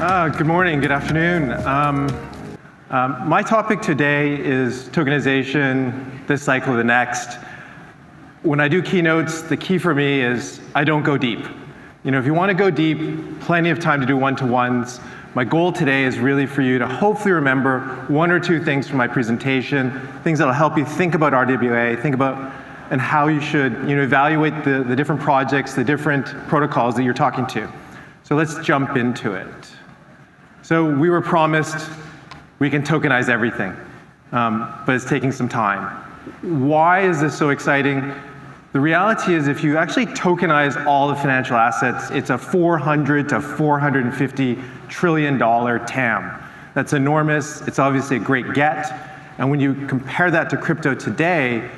Good morning, good afternoon. My topic today is tokenization, this cycle, the next. When I do keynotes, the key for me is I don't go deep. If you want to go deep, plenty of time to do one-to-ones. My goal today is really for you to hopefully remember one or two things from my presentation, things that'll help you think about RWA, think about and how you should evaluate the different projects, the different protocols that you're talking to. So let's jump into it. So we were promised we can tokenize everything, but it's taking some time. Why is this so exciting? The reality is if you actually tokenize all the financial assets, it's a $400 to $450 trillion TAM. That's enormous. It's obviously a great get. And when you compare that to crypto today,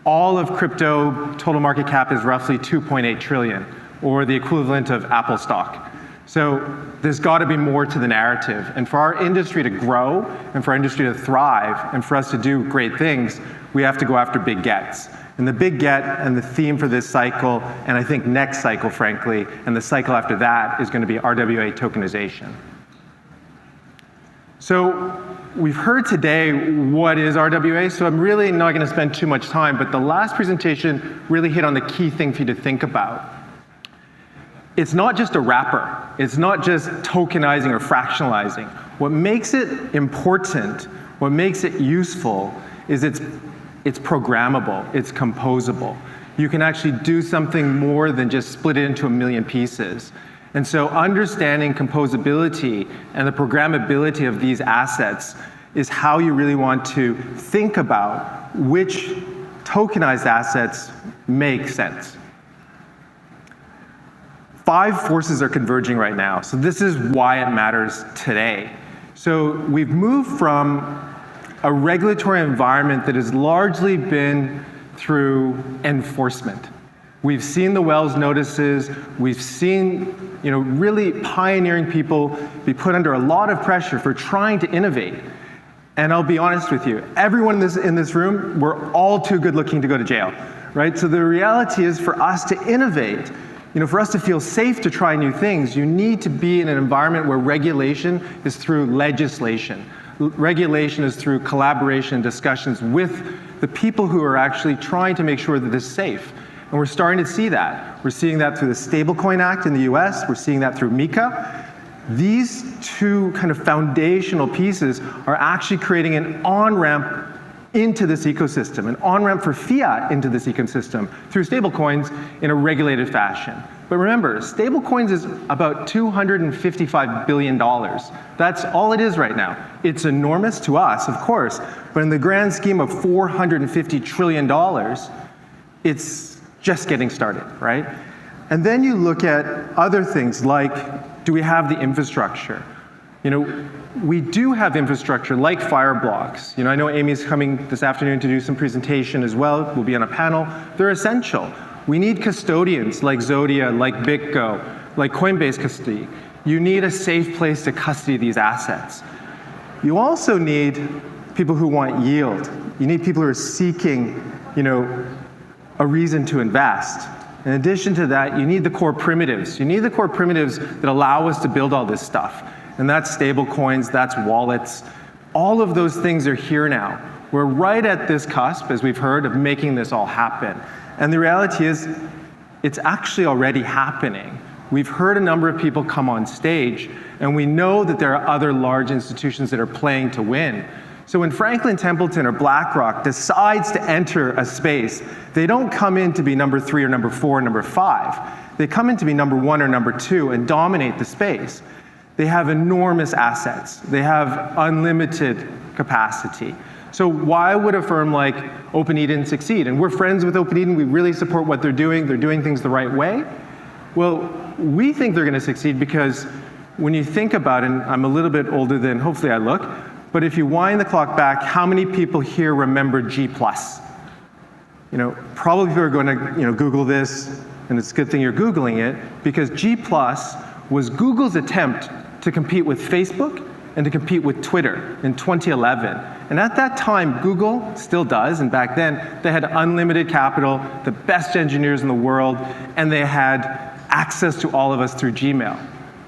all of crypto total market cap is roughly 2.8 trillion, or the equivalent of Apple stock. So there's got to be more to the narrative. And for our industry to grow, and for our industry to thrive, and for us to do great things, we have to go after big gets. And the big get and the theme for this cycle, and I think next cycle, frankly, and the cycle after that is going to be RWA tokenization. So we've heard today what is RWA, so I'm really not going to spend too much time, but the last presentation really hit on the key thing for you to think about. It's not just a wrapper. It's not just tokenizing or fractionalizing. What makes it important, what makes it useful, is it's programmable, it's composable. You can actually do something more than just split it into a million pieces. And so understanding composability and the programmability of these assets is how you really want to think about which tokenized assets make sense. 5 forces are converging right now, so this is why it matters today. So we've moved from a regulatory environment that has largely been through enforcement. We've seen the Wells notices, we've seen really pioneering people be put under a lot of pressure for trying to innovate. And I'll be honest with you, everyone in this room, we're all too good looking to go to jail, right? So the reality is for us to innovate, for us to feel safe to try new things, you need to be in an environment where regulation is through legislation. Regulation is through collaboration and discussions with the people who are actually trying to make sure that this is safe. And we're starting to see that. We're seeing that through the Stablecoin Act in the US. We're seeing that through MiCA. These two kind of foundational pieces are actually creating an on-ramp into this ecosystem, an on-ramp for fiat into this ecosystem through stablecoins in a regulated fashion. But remember, stablecoins is about $255 billion. That's all it is right now. It's enormous to us, of course, but in the grand scheme of $450 trillion, it's just getting started, right? And then you look at other things like, do we have the infrastructure? We do have infrastructure like Fireblocks. I know Amy's coming this afternoon to do some presentation as well. We'll be on a panel. They're essential. We need custodians like Zodia, like BitGo, like Coinbase Custody. You need a safe place to custody these assets. You also need people who want yield. You need people who are seeking, a reason to invest. In addition to that, you need the core primitives. You need the core primitives that allow us to build all this stuff. And that's stable coins, that's wallets. All of those things are here now. We're right at this cusp, as we've heard, of making this all happen. And the reality is, it's actually already happening. We've heard a number of people come on stage, and we know that there are other large institutions that are playing to win. So when Franklin Templeton or BlackRock decides to enter a space, they don't come in to be number 3 or number 4 or number 5. They come in to be number 1 or number 2 and dominate the space. They have enormous assets. They have unlimited capacity. So why would a firm like OpenEden succeed? And we're friends with OpenEden. We really support what they're doing. They're doing things the right way. Well, we think they're going to succeed because when you think about it, and I'm a little bit older than hopefully I look, but if you wind the clock back, how many people here remember G+? Probably people are going to Google this, and it's a good thing you're Googling it, because G+ was Google's attempt to compete with Facebook and to compete with Twitter in 2011. And at that time, Google still does, and back then, they had unlimited capital, the best engineers in the world, and they had access to all of us through Gmail.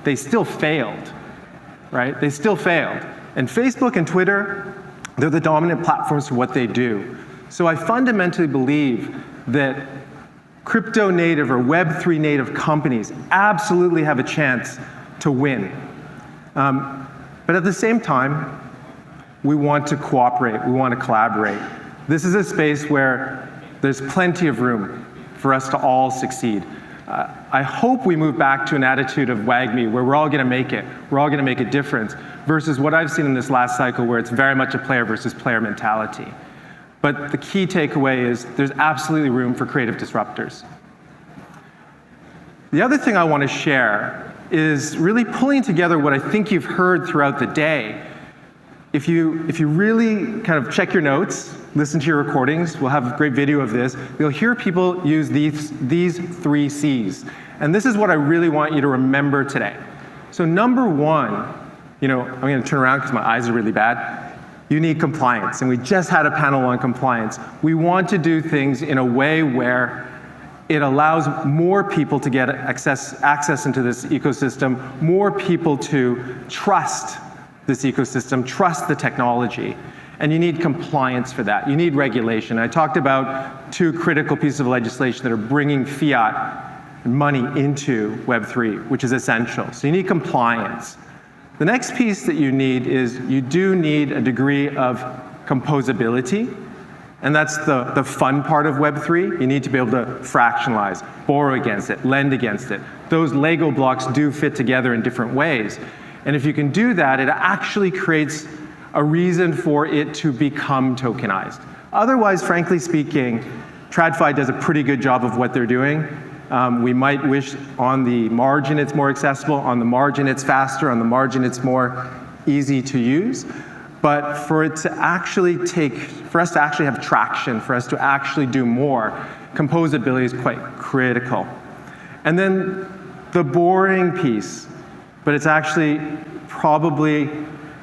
They still failed. right? They still failed. And Facebook and Twitter, they're the dominant platforms for what they do. So I fundamentally believe that crypto native or Web3 native companies absolutely have a chance to win. But at the same time, we want to cooperate, we want to collaborate. This is a space where there's plenty of room for us to all succeed. I hope we move back to an attitude of WAGMI, where we're all going to make it, we're all going to make a difference, versus what I've seen in this last cycle, where it's very much a player versus player mentality. But the key takeaway is there's absolutely room for creative disruptors. The other thing I want to share is really pulling together what I think you've heard throughout the day. If you really kind of check your notes, listen to your recordings, we'll have a great video of this, you'll hear people use these 3 C's. And this is what I really want you to remember today. So number 1, I'm going to turn around because my eyes are really bad. You need compliance, and we just had a panel on compliance. We want to do things in a way where it allows more people to get access into this ecosystem, more people to trust this ecosystem, trust the technology. And you need compliance for that. You need regulation. I talked about 2 critical pieces of legislation that are bringing fiat money into Web3, which is essential. So you need compliance. The next piece that you need is you do need a degree of composability, and that's the fun part of Web3. You need to be able to fractionalize, borrow against it, lend against it. Those Lego blocks do fit together in different ways. And if you can do that, it actually creates a reason for it to become tokenized. Otherwise, frankly speaking, TradFi does a pretty good job of what they're doing. We might wish on the margin it's more accessible, on the margin it's faster, on the margin it's more easy to use. But for us to actually have traction, for us to actually do more, composability is quite critical. And then the boring piece, but it's actually probably,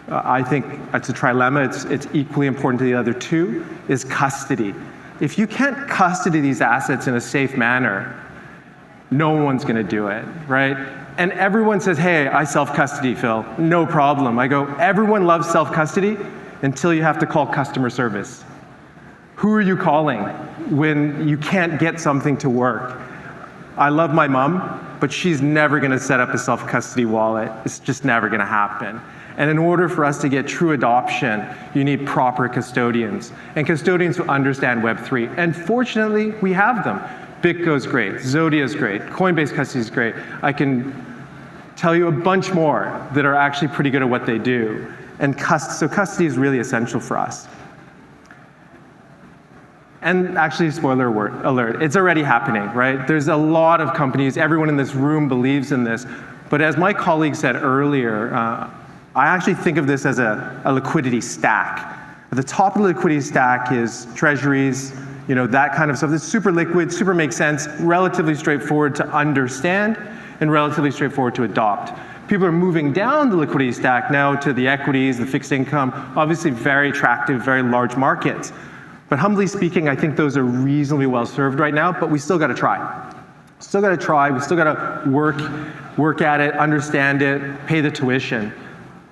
I think it's a trilemma, it's equally important to the other 2, is custody. If you can't custody these assets in a safe manner, no one's going to do it, right? And everyone says, hey, I self-custody, Phil. No problem. I go, everyone loves self-custody until you have to call customer service. Who are you calling when you can't get something to work? I love my mom, but she's never going to set up a self-custody wallet. It's just never going to happen. And in order for us to get true adoption, you need proper custodians, and custodians who understand Web3. And fortunately, we have them. BitGo's great, Zodia's great, Coinbase Custody is great. I can tell you a bunch more that are actually pretty good at what they do. And so custody is really essential for us. And actually, spoiler alert, it's already happening, right? There's a lot of companies, everyone in this room believes in this. But as my colleague said earlier, I actually think of this as a liquidity stack. At the top of the liquidity stack is treasuries, that kind of stuff. It's super liquid, super makes sense, relatively straightforward to understand, and relatively straightforward to adopt. People are moving down the liquidity stack now to the equities, the fixed income, obviously very attractive, very large markets. But humbly speaking, I think those are reasonably well served right now, but we still got to try. Still got to try, we still got to work at it, understand it, pay the tuition.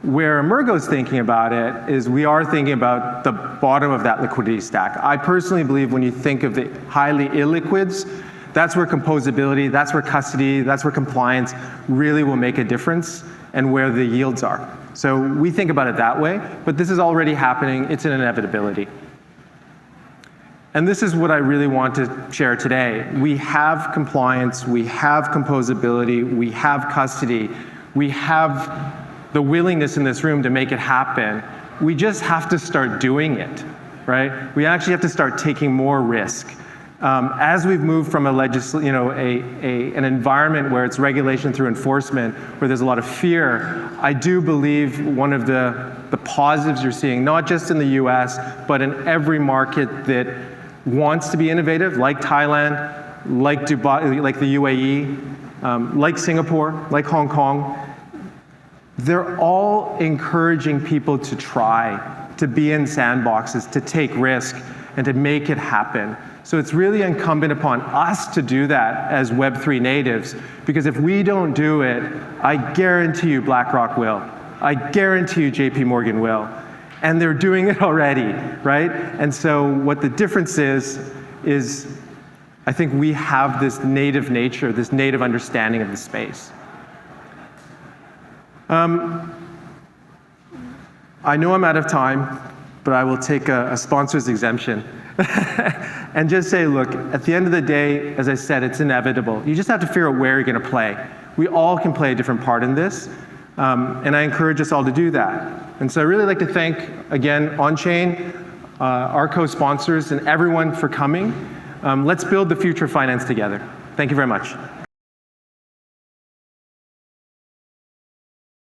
Where EMURGO's thinking about it is we are thinking about the bottom of that liquidity stack. I personally believe when you think of the highly illiquids, that's where composability, that's where custody, that's where compliance really will make a difference, and where the yields are. So we think about it that way, but this is already happening, it's an inevitability. And this is what I really want to share today. We have compliance, we have composability, we have custody, we have the willingness in this room to make it happen. We just have to start doing it, right? We actually have to start taking more risk. As we've moved from an environment where it's regulation through enforcement, where there's a lot of fear, I do believe one of the positives you're seeing, not just in the US, but in every market that wants to be innovative, like Thailand, like Dubai, like the UAE, like Singapore, like Hong Kong, they're all encouraging people to try, to be in sandboxes, to take risk, and to make it happen. So it's really incumbent upon us to do that as Web3 natives, because if we don't do it, I guarantee you BlackRock will. I guarantee you JP Morgan will. And they're doing it already, right? And so what the difference is I think we have this native nature, this native understanding of the space. I know I'm out of time, but I will take a sponsor's exemption and just say, look, at the end of the day, as I said, it's inevitable. You just have to figure out where you're going to play. We all can play a different part in this, and I encourage us all to do that. And so I really like to thank, again, On-Chain, our co-sponsors, and everyone for coming. Let's build the future of finance together. Thank you very much.